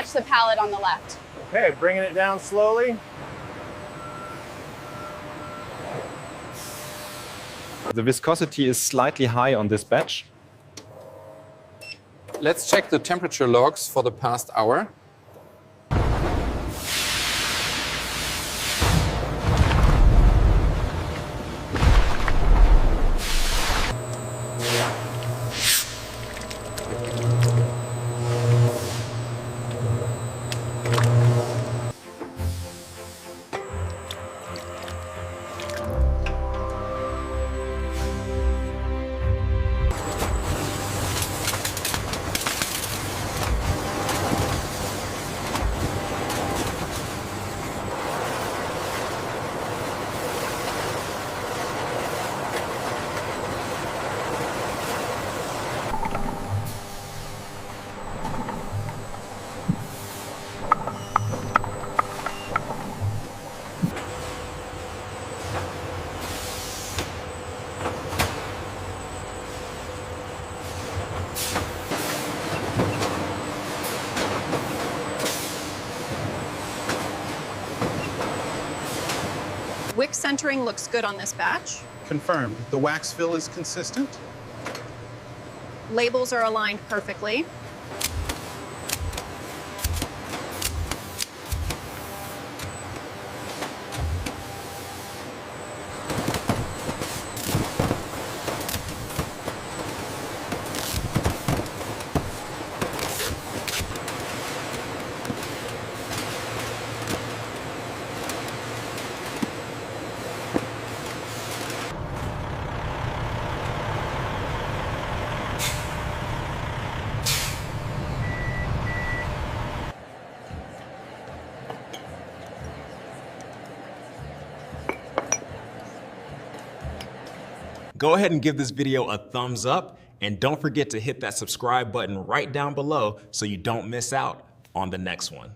watch the pallet on the left. Okay, bringing it down slowly. The viscosity is slightly high on this batch. Let's check the temperature logs for the past hour. Wick centering looks good on this batch. Confirmed. The wax fill is consistent. Labels are aligned perfectly. Go ahead and give this video a thumbs up, and don't forget to hit that subscribe button right down below so you don't miss out on the next one.